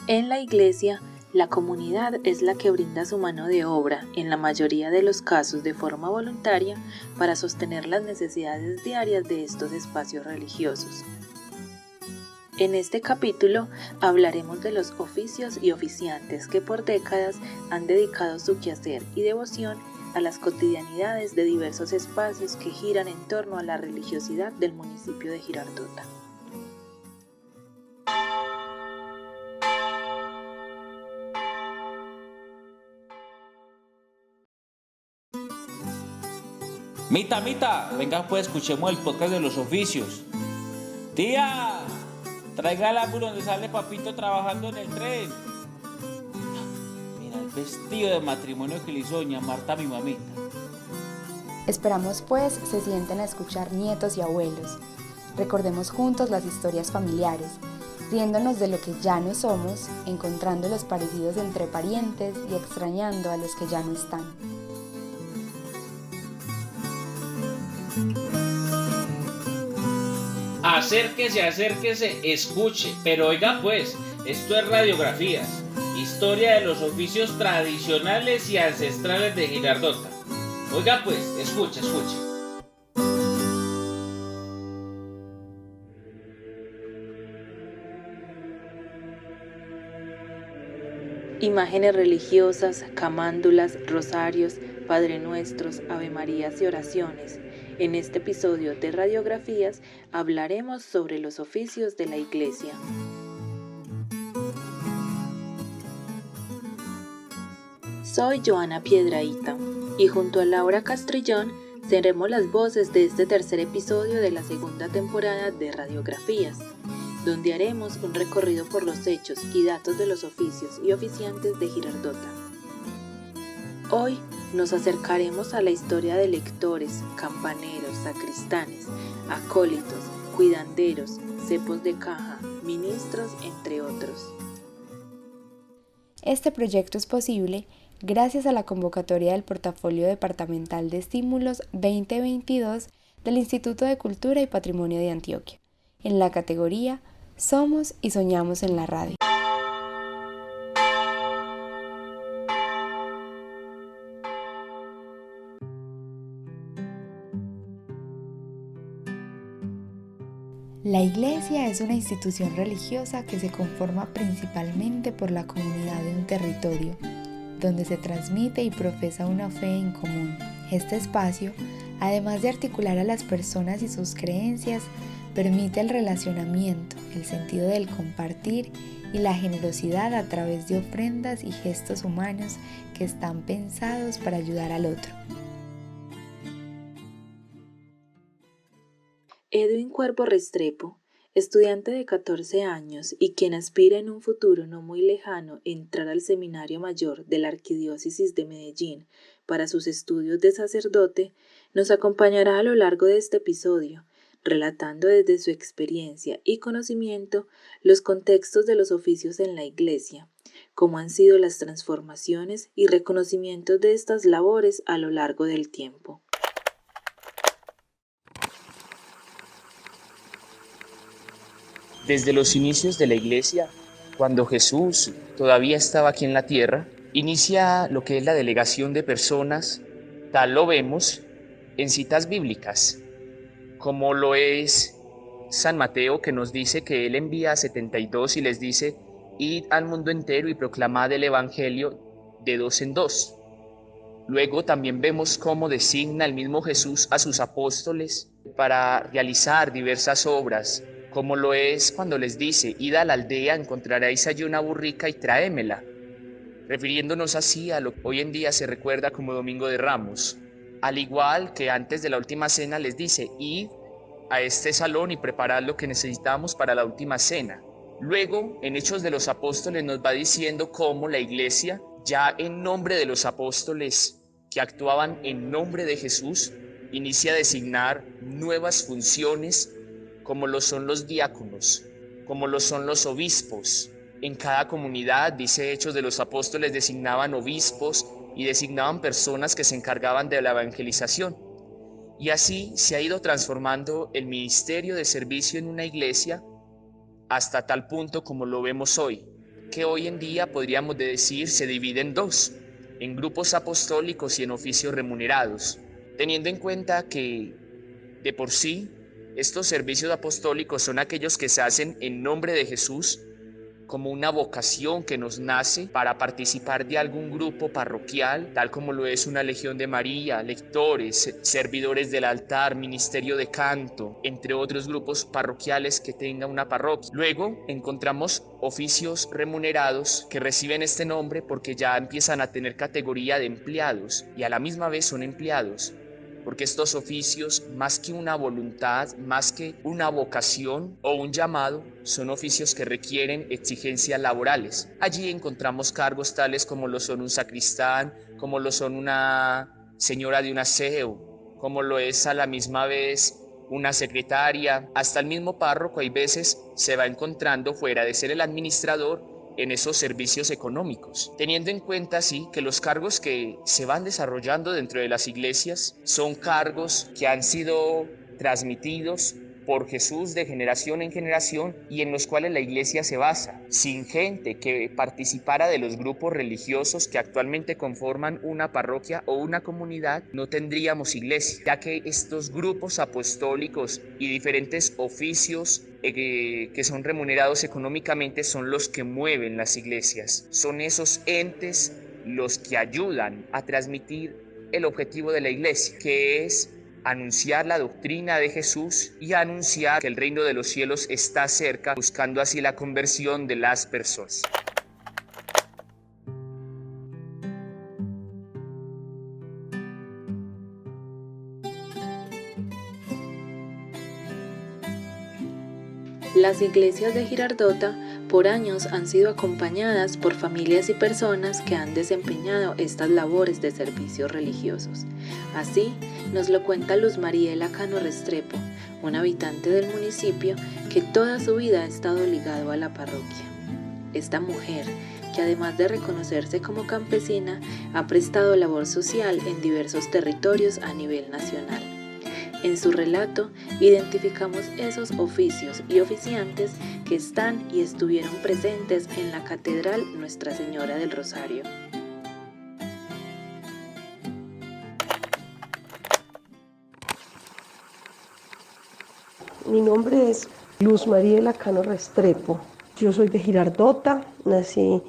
En la iglesia, la comunidad es la que brinda su mano de obra, en la mayoría de los casos de forma voluntaria, para sostener las necesidades diarias de estos espacios religiosos. En este capítulo hablaremos de los oficios y oficiantes que por décadas han dedicado su quehacer y devoción a las cotidianidades de diversos espacios que giran en torno a la religiosidad del municipio de Girardota. Mita, venga pues escuchemos el podcast de los oficios. Tía, traiga el árbol donde sale papito trabajando en el tren. Mira el vestido de matrimonio que le hizo doña Marta a mi mamita. Esperamos pues se sienten a escuchar nietos y abuelos. Recordemos juntos las historias familiares, riéndonos de lo que ya no somos, encontrando los parecidos entre parientes y extrañando a los que ya no están. Acérquese, escuche, pero oiga pues, esto es Radiografías, historia de los oficios tradicionales y ancestrales de Girardota. Oiga pues, escuche. Imágenes religiosas, camándulas, rosarios, Padre Nuestros, Ave Marías y oraciones. En este episodio de Radiografías hablaremos sobre los oficios de la Iglesia. Soy Joana Piedrahita y junto a Laura Castrillón seremos las voces de este tercer episodio de la segunda temporada de Radiografías, donde haremos un recorrido por los hechos y datos de los oficios y oficiantes de Girardota. Hoy nos acercaremos a la historia de lectores, campaneros, sacristanes, acólitos, cuidanderos, cepos de caja, ministros, entre otros. Este proyecto es posible gracias a la convocatoria del Portafolio Departamental de Estímulos 2022 del Instituto de Cultura y Patrimonio de Antioquia, en la categoría Somos y Soñamos en la Radio. La Iglesia es una institución religiosa que se conforma principalmente por la comunidad de un territorio, donde se transmite y profesa una fe en común. Este espacio, además de articular a las personas y sus creencias, permite el relacionamiento, el sentido del compartir y la generosidad a través de ofrendas y gestos humanos que están pensados para ayudar al otro. Edwin Cuervo Restrepo, estudiante de 14 años y quien aspira en un futuro no muy lejano entrar al Seminario Mayor de la Arquidiócesis de Medellín para sus estudios de sacerdote, nos acompañará a lo largo de este episodio, relatando desde su experiencia y conocimiento los contextos de los oficios en la Iglesia, cómo han sido las transformaciones y reconocimientos de estas labores a lo largo del tiempo. Desde los inicios de la Iglesia, cuando Jesús todavía estaba aquí en la tierra, inicia lo que es la delegación de personas. Tal lo vemos en citas bíblicas, como lo es San Mateo, que nos dice que él envía a 72 y les dice: id al mundo entero y proclamad el evangelio de dos en dos. Luego también vemos cómo designa el mismo Jesús a sus apóstoles para realizar diversas obras, como lo es cuando les dice: id a la aldea, encontraréis allí una burrica y tráemela, refiriéndonos así a lo que hoy en día se recuerda como Domingo de Ramos. Al igual que antes de la última cena les dice: id a este salón y preparad lo que necesitamos para la última cena. Luego, en Hechos de los Apóstoles nos va diciendo cómo la Iglesia, ya en nombre de los apóstoles que actuaban en nombre de Jesús, inicia a designar nuevas funciones, como lo son los diáconos, como lo son los obispos. En cada comunidad, dice Hechos de los Apóstoles, designaban obispos y designaban personas que se encargaban de la evangelización. Y así se ha ido transformando el ministerio de servicio en una iglesia hasta tal punto como lo vemos hoy, que hoy en día podríamos decir se divide en dos, en grupos apostólicos y en oficios remunerados, teniendo en cuenta que de por sí estos servicios apostólicos son aquellos que se hacen en nombre de Jesús, como una vocación que nos nace para participar de algún grupo parroquial, tal como lo es una Legión de María, lectores, servidores del altar, ministerio de canto, entre otros grupos parroquiales que tenga una parroquia. Luego encontramos oficios remunerados que reciben este nombre porque ya empiezan a tener categoría de empleados y a la misma vez son empleados, porque estos oficios, más que una voluntad, más que una vocación o un llamado, son oficios que requieren exigencias laborales. Allí encontramos cargos tales como lo son un sacristán, como lo son una señora de un aseo, como lo es a la misma vez una secretaria, hasta el mismo párroco. Hay veces se va encontrando, fuera de ser el administrador, en esos servicios económicos, teniendo en cuenta así que los cargos que se van desarrollando dentro de las iglesias son cargos que han sido transmitidos por Jesús de generación en generación y en los cuales la iglesia se basa. Sin gente que participara de los grupos religiosos que actualmente conforman una parroquia o una comunidad, no tendríamos iglesia, ya que estos grupos apostólicos y diferentes oficios que son remunerados económicamente son los que mueven las iglesias. Son esos entes los que ayudan a transmitir el objetivo de la iglesia, que es anunciar la doctrina de Jesús y anunciar que el reino de los cielos está cerca, buscando así la conversión de las personas. Las iglesias de Girardota por años han sido acompañadas por familias y personas que han desempeñado estas labores de servicios religiosos. Así nos lo cuenta Luz Mariela Cano Restrepo, un habitante del municipio que toda su vida ha estado ligado a la parroquia. Esta mujer, que además de reconocerse como campesina, ha prestado labor social en diversos territorios a nivel nacional. En su relato identificamos esos oficios y oficiantes que están y estuvieron presentes en la Catedral Nuestra Señora del Rosario. Mi nombre es Luz Mariela Cano Restrepo. Yo soy de Girardota, nací,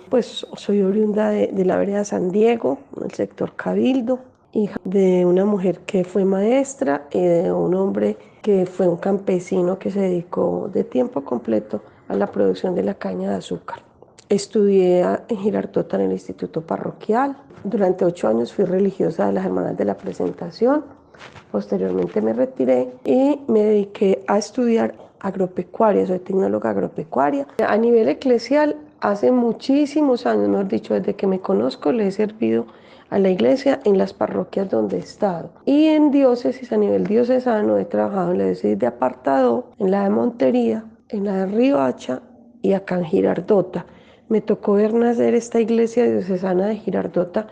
soy oriunda de la vereda San Diego, en el sector Cabildo, hija de una mujer que fue maestra y de un hombre que fue un campesino que se dedicó de tiempo completo a la producción de la caña de azúcar. Estudié en Girardota en el Instituto Parroquial. Durante 8 años fui religiosa de las Hermanas de la Presentación. Posteriormente me retiré y me dediqué a estudiar agropecuaria, soy tecnóloga agropecuaria. A nivel eclesial, hace muchísimos años, mejor dicho, desde que me conozco, le he servido a la iglesia en las parroquias donde he estado. Y en diócesis, a nivel diocesano, he trabajado en la diócesis de Apartadó, en la de Montería, en la de Riohacha y acá en Girardota. Me tocó ver nacer esta iglesia diocesana de Girardota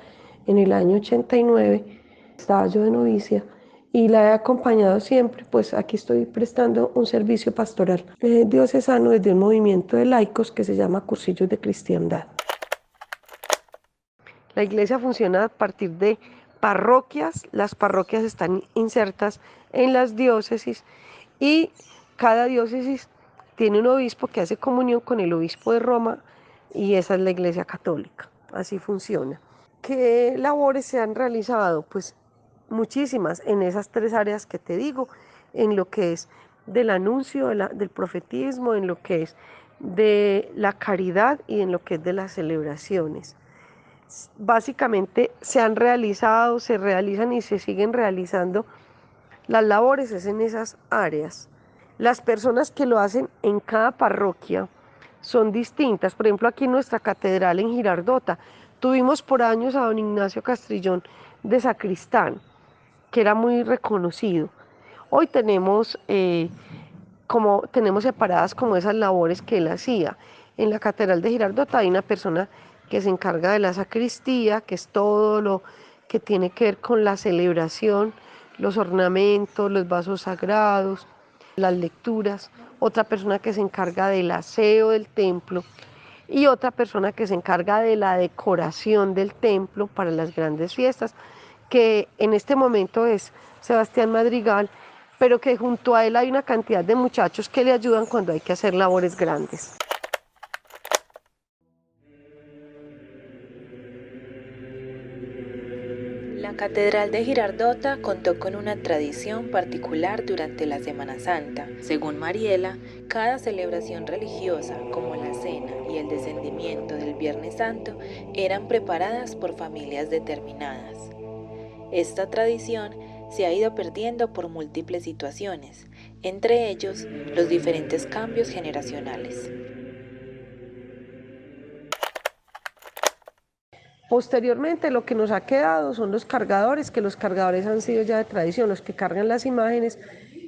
en el año 89. Estaba yo de novicia y la he acompañado siempre, pues aquí estoy prestando un servicio pastoral diocesano desde un movimiento de laicos que se llama Cursillos de Cristiandad. La iglesia funciona a partir de parroquias. Las parroquias están insertas en las diócesis y cada diócesis tiene un obispo que hace comunión con el obispo de Roma y esa es la iglesia católica. Así funciona. ¿Qué labores se han realizado? Pues muchísimas en esas 3 áreas que te digo, en lo que es del anuncio, del profetismo, en lo que es de la caridad y en lo que es de las celebraciones. Básicamente se han realizado, se realizan y se siguen realizando las labores es en esas áreas. Las personas que lo hacen en cada parroquia son distintas. Por ejemplo, aquí en nuestra catedral en Girardota tuvimos por años a don Ignacio Castrillón de sacristán, que era muy reconocido. Hoy tenemos separadas como esas labores que él hacía. En la catedral de Girardota hay una persona que se encarga de la sacristía, que es todo lo que tiene que ver con la celebración, los ornamentos, los vasos sagrados, las lecturas. Otra persona que se encarga del aseo del templo. y otra persona que se encarga de la decoración del templo para las grandes fiestas, que en este momento es Sebastián Madrigal, pero que junto a él hay una cantidad de muchachos que le ayudan cuando hay que hacer labores grandes. La Catedral de Girardota contó con una tradición particular durante la Semana Santa. Según Mariela, cada celebración religiosa, como la cena y el descendimiento del Viernes Santo, eran preparadas por familias determinadas. Esta tradición se ha ido perdiendo por múltiples situaciones, entre ellos los diferentes cambios generacionales. Posteriormente lo que nos ha quedado son los cargadores, que los cargadores han sido ya de tradición, los que cargan las imágenes,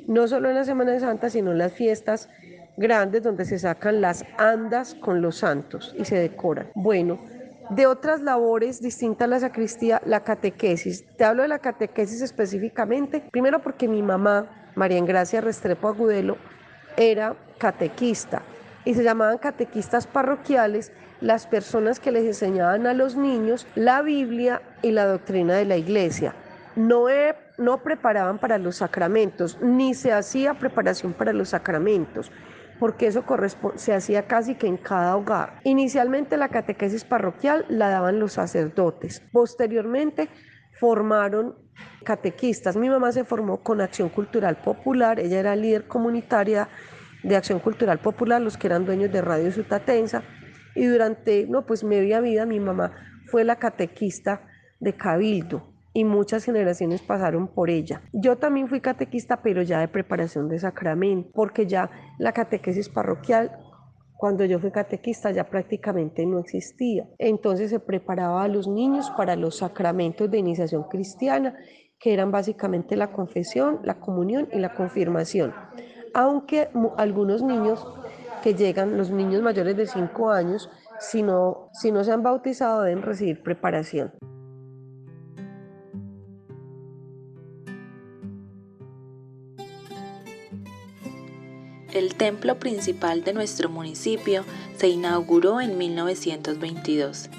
no solo en la Semana Santa, sino en las fiestas grandes donde se sacan las andas con los santos y se decoran. Bueno, de otras labores distintas a la sacristía, la catequesis. Te hablo de la catequesis específicamente, primero porque mi mamá, María Engracia Restrepo Agudelo, era catequista y se llamaban catequistas parroquiales las personas que les enseñaban a los niños la Biblia y la doctrina de la iglesia. No preparaban para los sacramentos, ni se hacía preparación para los sacramentos, porque eso se hacía casi que en cada hogar. Inicialmente la catequesis parroquial la daban los sacerdotes, posteriormente formaron catequistas. Mi mamá se formó con Acción Cultural Popular, ella era líder comunitaria de Acción Cultural Popular, los que eran dueños de Radio Sutatensa, y durante media vida mi mamá fue la catequista de Cabildo y muchas generaciones pasaron por ella. Yo también fui catequista, pero ya de preparación de sacramento, porque ya la catequesis parroquial, cuando yo fui catequista, ya prácticamente no existía. Entonces se preparaba a los niños para los sacramentos de iniciación cristiana, que eran básicamente la confesión, la comunión y la confirmación. Aunque algunos niños que llegan, los niños mayores de 5 años, si no se han bautizado, deben recibir preparación. El templo principal de nuestro municipio se inauguró en 1922,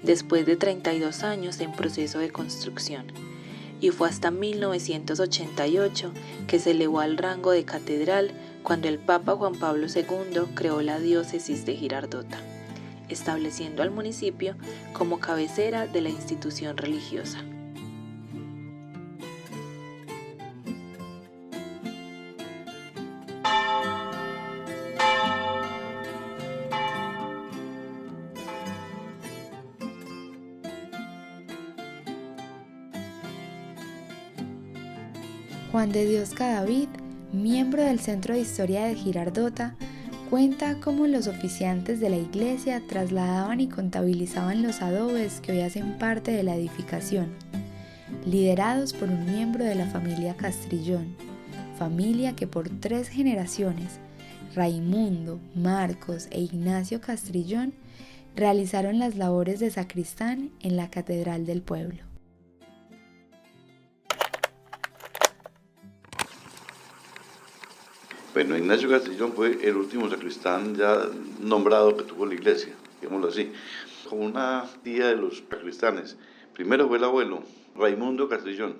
después de 32 años en proceso de construcción, y fue hasta 1988 que se elevó al rango de catedral cuando el Papa Juan Pablo II creó la diócesis de Girardota, estableciendo al municipio como cabecera de la institución religiosa. Juan de Dios Cadavid, miembro del Centro de Historia de Girardota, cuenta cómo los oficiantes de la iglesia trasladaban y contabilizaban los adobes que hoy hacen parte de la edificación, liderados por un miembro de la familia Castrillón, familia que por 3 generaciones, Raimundo, Marcos e Ignacio Castrillón, realizaron las labores de sacristán en la catedral del pueblo. Bueno, Ignacio Castrillón fue el último sacristán ya nombrado que tuvo la iglesia, digámoslo así, como una tía de los sacristanes. Primero fue el abuelo, Raimundo Castrillón.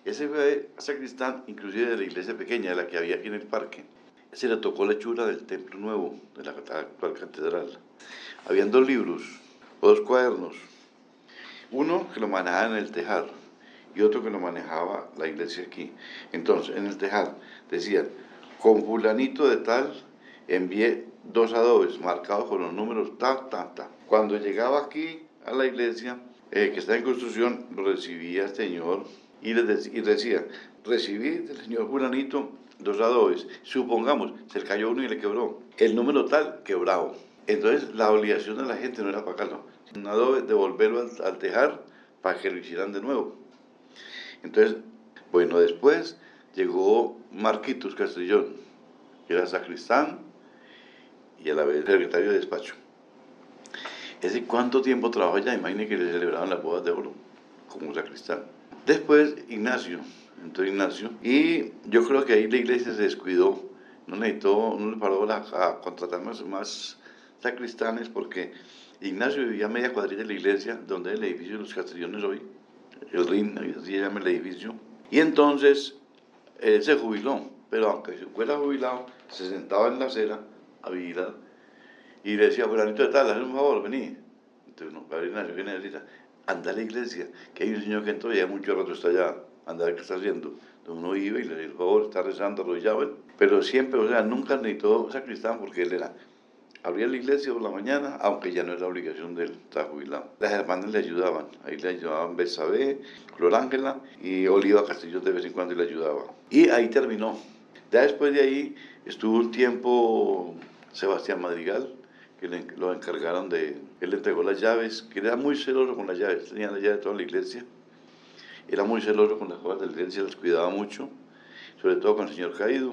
Ese fue sacristán inclusive de la iglesia pequeña, de la que había aquí en el parque. Ese le tocó la hechura del templo nuevo, de la actual catedral. Habían 2 libros, o 2 cuadernos. Uno que lo manejaba en el tejar y otro que lo manejaba la iglesia aquí. Entonces, en el tejar decían: con fulanito de tal envié 2 adobes marcados con los números tal. Cuando llegaba aquí a la iglesia que está en construcción, lo recibía el señor y decía: recibí del señor fulanito 2 adobes. Supongamos, se le cayó uno y le quebró. El número tal, quebrado. Entonces la obligación de la gente no era pagarlo. Un adobe, devolverlo al tejar para que lo hicieran de nuevo. Entonces, bueno, después llegó Marquitos Castrillón, que era sacristán y a la vez secretario de despacho. ¿Ese cuánto tiempo trabajó allá? Imagínense que le celebraban las bodas de oro como sacristán. Después Ignacio, entró Ignacio, y yo creo que ahí la iglesia se descuidó, no le paró a contratar más sacristanes porque Ignacio vivía a media cuadrilla de la iglesia, donde es el edificio de los Castrillones hoy, el RIN, así se llama el edificio. Y entonces él se jubiló, pero aunque se fuera jubilado, se sentaba en la acera a vigilar y le decía, fulanito de tal, hazme un favor, vení. Entonces, no, Padre Ignacio, ¿qué necesita? Anda a la iglesia, que hay un señor que entró y ya mucho rato está allá, anda a ver qué está haciendo. Entonces uno iba y le decía, por favor, está rezando, arrodillado. Pero siempre, o sea, nunca necesitó sacristán porque él era, abría la iglesia por la mañana, aunque ya no era obligación de él, estaba jubilado. Las hermanas le ayudaban, ahí le ayudaban Besabé, Flor Ángela y Oliva Castillo de vez en cuando le ayudaba. Y ahí terminó. Ya después de ahí estuvo un tiempo Sebastián Madrigal, que lo encargaron de, él le entregó las llaves, que era muy celoso con las llaves, tenía las llaves de toda la iglesia, era muy celoso con las cosas de la iglesia, las cuidaba mucho, sobre todo con el señor caído.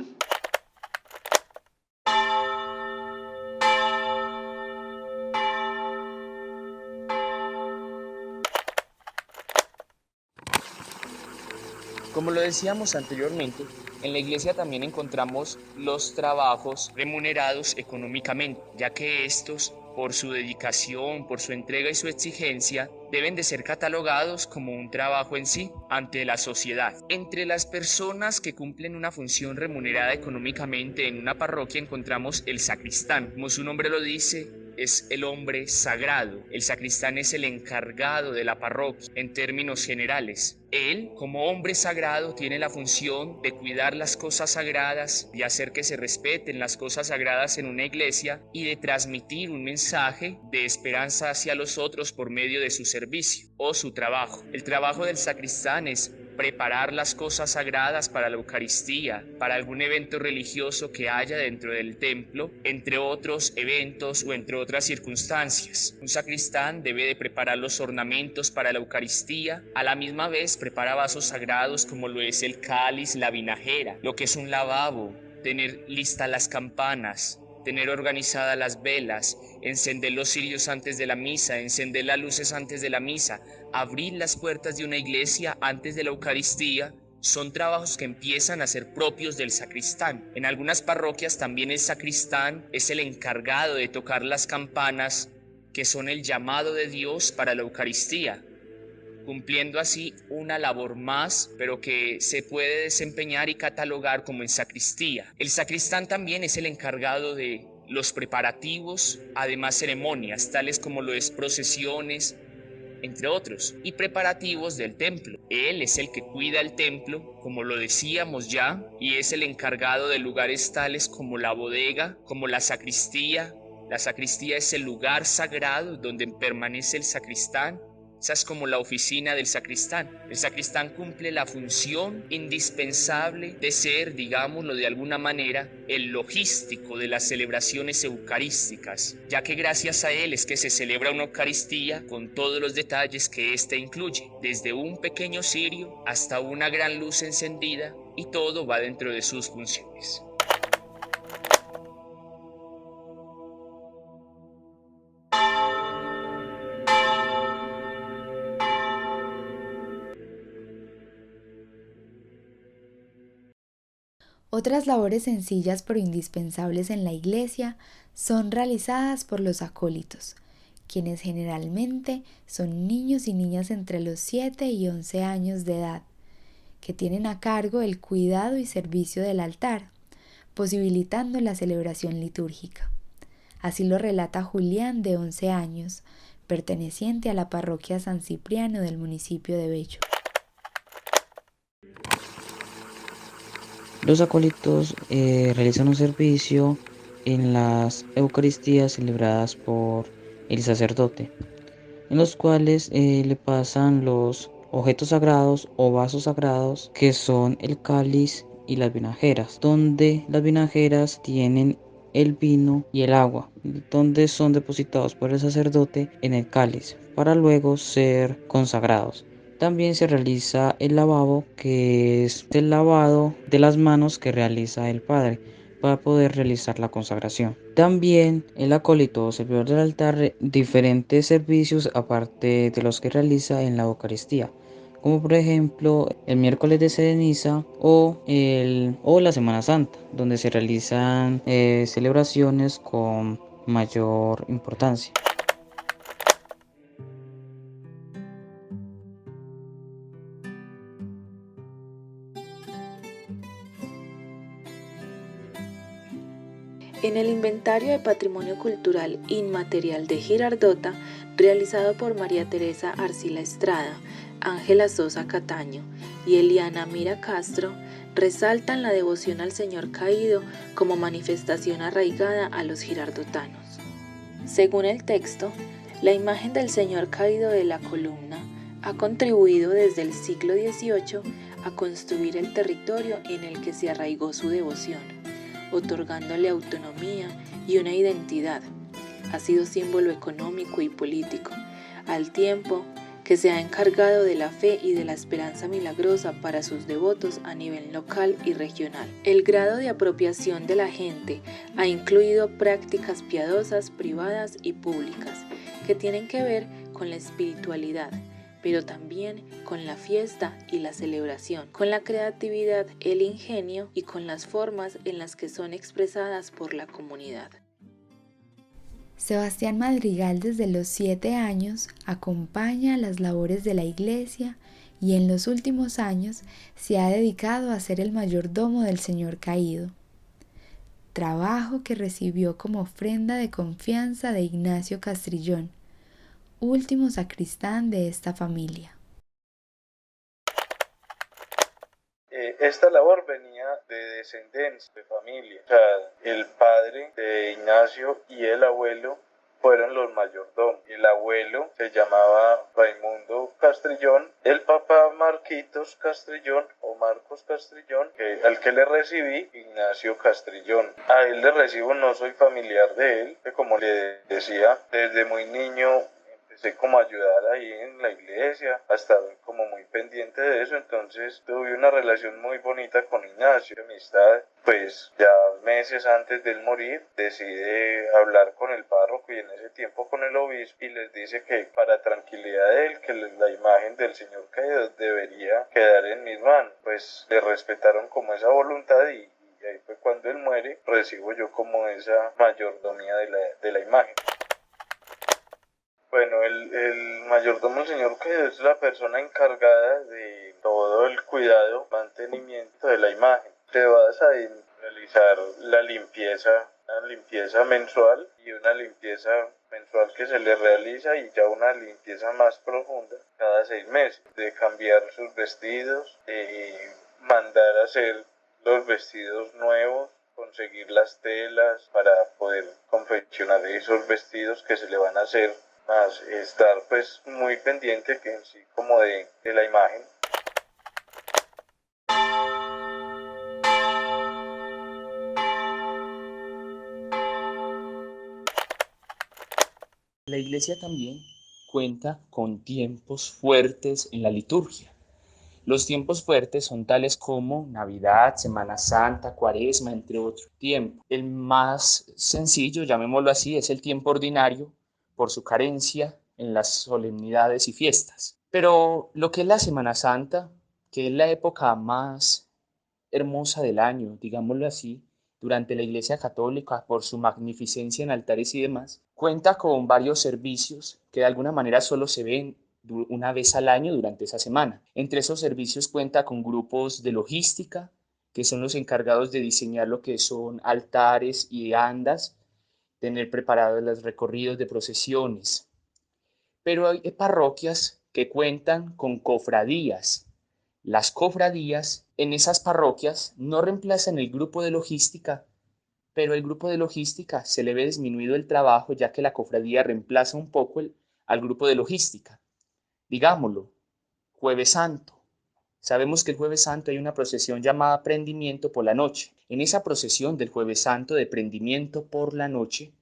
Como lo decíamos anteriormente, en la iglesia también encontramos los trabajos remunerados económicamente, ya que estos, por su dedicación, por su entrega y su exigencia, deben de ser catalogados como un trabajo en sí ante la sociedad. Entre las personas que cumplen una función remunerada económicamente en una parroquia encontramos el sacristán. Como su nombre lo dice, es el hombre sagrado. El sacristán es el encargado de la parroquia en términos generales. Él, como hombre sagrado, tiene la función de cuidar las cosas sagradas, de hacer que se respeten las cosas sagradas en una iglesia y de transmitir un mensaje de esperanza hacia los otros por medio de su servicio o su trabajo. El trabajo del sacristán es preparar las cosas sagradas para la Eucaristía, para algún evento religioso que haya dentro del templo, entre otros eventos o entre otras circunstancias. Un sacristán debe de preparar los ornamentos para la Eucaristía, a la misma vez prepara vasos sagrados como lo es el cáliz, la vinajera, lo que es un lavabo, tener listas las campanas, tener organizadas las velas, encender los cirios antes de la misa, encender las luces antes de la misa, abrir las puertas de una iglesia antes de la Eucaristía, son trabajos que empiezan a ser propios del sacristán. En algunas parroquias también el sacristán es el encargado de tocar las campanas, que son el llamado de Dios para la Eucaristía, cumpliendo así una labor más, pero que se puede desempeñar y catalogar como en sacristía. El sacristán también es el encargado de los preparativos, además ceremonias, tales como lo es procesiones, entre otros, y preparativos del templo. Él es el que cuida el templo, como lo decíamos ya, y es el encargado de lugares tales como la bodega, como la sacristía. La sacristía es el lugar sagrado donde permanece el sacristán. Esa es como la oficina del sacristán. El sacristán cumple la función indispensable de ser, digámoslo de alguna manera, el logístico de las celebraciones eucarísticas, ya que gracias a él es que se celebra una Eucaristía con todos los detalles que éste incluye, desde un pequeño cirio hasta una gran luz encendida, y todo va dentro de sus funciones. Otras labores sencillas pero indispensables en la iglesia son realizadas por los acólitos, quienes generalmente son niños y niñas entre los 7 y 11 años de edad, que tienen a cargo el cuidado y servicio del altar, posibilitando la celebración litúrgica. Así lo relata Julián, de 11 años, perteneciente a la parroquia San Cipriano del municipio de Bello. Los acólitos realizan un servicio en las Eucaristías celebradas por el sacerdote, en los cuales le pasan los objetos sagrados o vasos sagrados, que son el cáliz y las vinajeras, donde las vinajeras tienen el vino y el agua, donde son depositados por el sacerdote en el cáliz para luego ser consagrados. También se realiza el lavabo, que es el lavado de las manos que realiza el padre para poder realizar la consagración. También el acólito o servidor del altar diferentes servicios aparte de los que realiza en la Eucaristía, como por ejemplo el miércoles de ceniza o la Semana Santa, donde se realizan celebraciones con mayor importancia. En el Inventario de Patrimonio Cultural Inmaterial de Girardota, realizado por María Teresa Arcila Estrada, Ángela Sosa Cataño y Eliana Mira Castro, resaltan la devoción al Señor Caído como manifestación arraigada a los girardotanos. Según el texto, la imagen del Señor Caído de la columna ha contribuido desde el siglo XVIII a construir el territorio en el que se arraigó su devoción, otorgándole autonomía y una identidad. Ha sido símbolo económico y político, al tiempo que se ha encargado de la fe y de la esperanza milagrosa para sus devotos a nivel local y regional. El grado de apropiación de la gente ha incluido prácticas piadosas privadas y públicas que tienen que ver con la espiritualidad, pero también con la fiesta y la celebración, con la creatividad, el ingenio y con las formas en las que son expresadas por la comunidad. Sebastián Madrigal desde los 7 años acompaña las labores de la iglesia y en los últimos años se ha dedicado a ser el mayordomo del Señor Caído, trabajo que recibió como ofrenda de confianza de Ignacio Castrillón, último sacristán de esta familia. Esta labor venía de descendencia, de familia. O sea, el padre de Ignacio y el abuelo fueron los mayordomos. El abuelo se llamaba Raimundo Castrillón, el papá Marquitos Castrillón o Marcos Castrillón, al que le recibí Ignacio Castrillón. A él le recibo, no soy familiar de él, que como le decía, desde muy niño empecé como a ayudar ahí en la iglesia, a estar como muy pendiente de eso, entonces tuve una relación muy bonita con Ignacio, amistad. Pues ya meses antes de él morir decide hablar con el párroco y en ese tiempo con el obispo y les dice que para tranquilidad de él, que la imagen del Señor Caído debería quedar en mis manos. Pues le respetaron como esa voluntad y ahí fue cuando él muere, recibo yo como esa mayordomía de la imagen. Bueno, el mayordomo del Señor Caído es la persona encargada de todo el cuidado, mantenimiento de la imagen. Te vas a realizar la limpieza, una limpieza mensual y una limpieza mensual que se le realiza y ya una limpieza más profunda cada 6 meses, de cambiar sus vestidos, de mandar a hacer los vestidos nuevos, conseguir las telas para poder confeccionar esos vestidos que se le van a hacer, más estar pues muy pendiente que en sí como de la imagen. La iglesia también cuenta con tiempos fuertes en la liturgia. Los tiempos fuertes son tales como Navidad, Semana Santa, Cuaresma, entre otros tiempos. El más sencillo, llamémoslo así, es el tiempo ordinario por su carencia en las solemnidades y fiestas. Pero lo que es la Semana Santa, que es la época más hermosa del año, digámoslo así, durante la Iglesia Católica por su magnificencia en altares y demás, cuenta con varios servicios que de alguna manera solo se ven una vez al año durante esa semana. Entre esos servicios cuenta con grupos de logística, que son los encargados de diseñar lo que son altares y andas, tener preparados los recorridos de procesiones. Pero hay parroquias que cuentan con cofradías. Las cofradías en esas parroquias no reemplazan el grupo de logística, pero el grupo de logística se le ve disminuido el trabajo ya que la cofradía reemplaza un poco al grupo de logística. Digámoslo, Jueves Santo. Sabemos que el Jueves Santo hay una procesión llamada Prendimiento por la noche. En esa procesión del Jueves Santo de Prendimiento por la noche,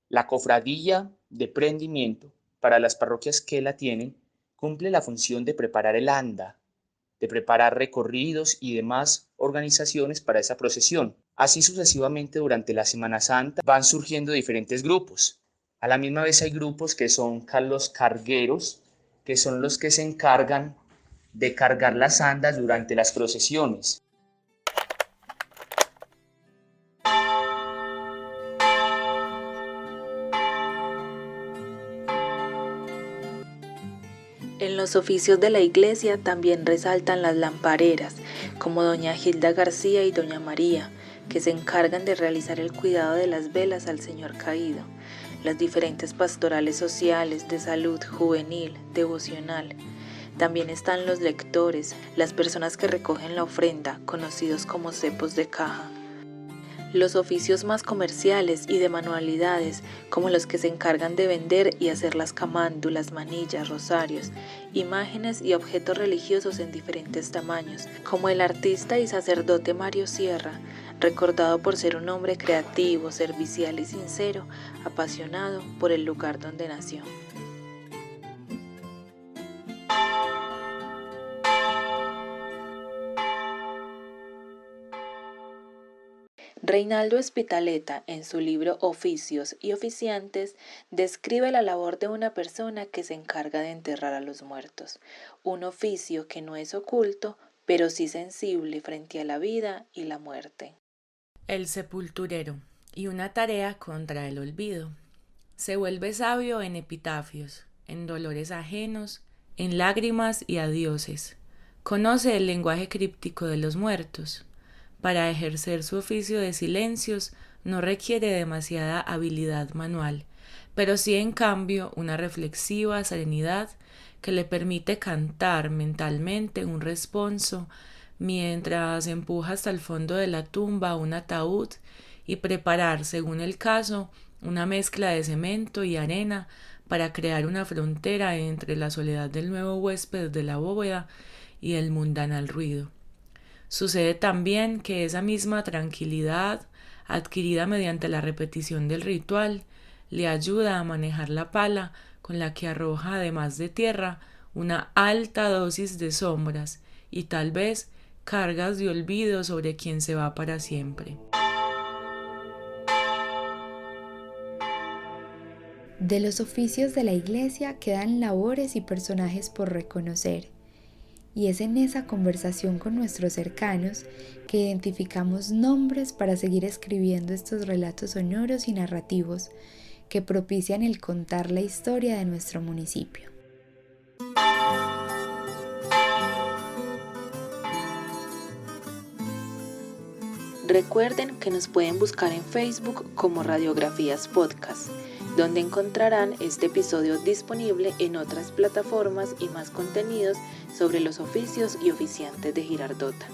la cofradía de Prendimiento, para las parroquias que la tienen, cumple la función de preparar el anda, de preparar recorridos y demás organizaciones para esa procesión. Así sucesivamente durante la Semana Santa van surgiendo diferentes grupos. A la misma vez hay grupos que son los cargueros, que son los que se encargan de cargar las andas durante las procesiones. En los oficios de la iglesia también resaltan las lampareras, como doña Gilda García y doña María, que se encargan de realizar el cuidado de las velas al Señor Caído, las diferentes pastorales sociales, de salud, juvenil, devocional. También están los lectores, las personas que recogen la ofrenda, conocidos como cepos de caja. Los oficios más comerciales y de manualidades, como los que se encargan de vender y hacer las camándulas, manillas, rosarios, imágenes y objetos religiosos en diferentes tamaños, como el artista y sacerdote Mario Sierra, recordado por ser un hombre creativo, servicial y sincero, apasionado por el lugar donde nació. Reinaldo Espitaleta, en su libro Oficios y Oficiantes, describe la labor de una persona que se encarga de enterrar a los muertos, un oficio que no es oculto, pero sí sensible frente a la vida y la muerte. El sepulturero, y una tarea contra el olvido. Se vuelve sabio en epitafios, en dolores ajenos, en lágrimas y adioses. Conoce el lenguaje críptico de los muertos. Para ejercer su oficio de silencios no requiere demasiada habilidad manual, pero sí en cambio una reflexiva serenidad que le permite cantar mentalmente un responso mientras empuja hasta el fondo de la tumba un ataúd y preparar, según el caso, una mezcla de cemento y arena para crear una frontera entre la soledad del nuevo huésped de la bóveda y el mundanal ruido. Sucede también que esa misma tranquilidad, adquirida mediante la repetición del ritual, le ayuda a manejar la pala con la que arroja, además de tierra, una alta dosis de sombras y tal vez cargas de olvido sobre quien se va para siempre. De los oficios de la iglesia quedan labores y personajes por reconocer. Y es en esa conversación con nuestros cercanos que identificamos nombres para seguir escribiendo estos relatos sonoros y narrativos que propician el contar la historia de nuestro municipio. Recuerden que nos pueden buscar en Facebook como Radiografías Podcast, donde encontrarán este episodio disponible en otras plataformas y más contenidos sobre los oficios y oficiantes de Girardota.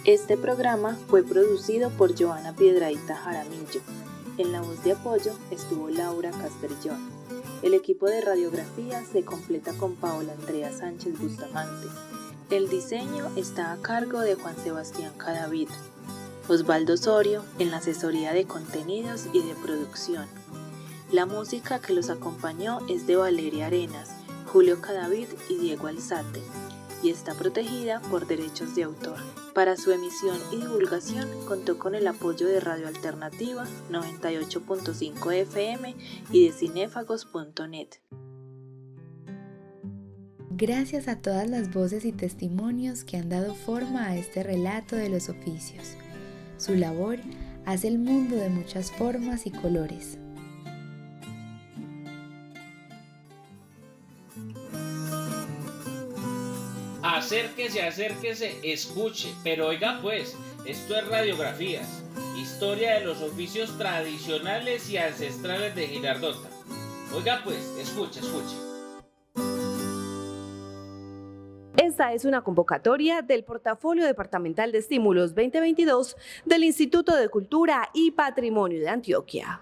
Este programa fue producido por Joana Piedrahita Jaramillo. En la voz de apoyo estuvo Laura Castrillón. El equipo de radiografía se completa con Paola Andrea Sánchez Bustamante. El diseño está a cargo de Juan Sebastián Cadavid. Osvaldo Osorio en la asesoría de contenidos y de producción. La música que los acompañó es de Valeria Arenas, Julio Cadavid y Diego Alzate, y está protegida por derechos de autor. Para su emisión y divulgación contó con el apoyo de Radio Alternativa 98.5 FM y de cinéfagos.net. Gracias a todas las voces y testimonios que han dado forma a este relato de los oficios. Su labor hace el mundo de muchas formas y colores. Acérquese, escuche, pero oiga pues, esto es Radiografías, historia de los oficios tradicionales y ancestrales de Girardota. Oiga pues, escuche. Esta es una convocatoria del Portafolio Departamental de Estímulos 2022 del Instituto de Cultura y Patrimonio de Antioquia.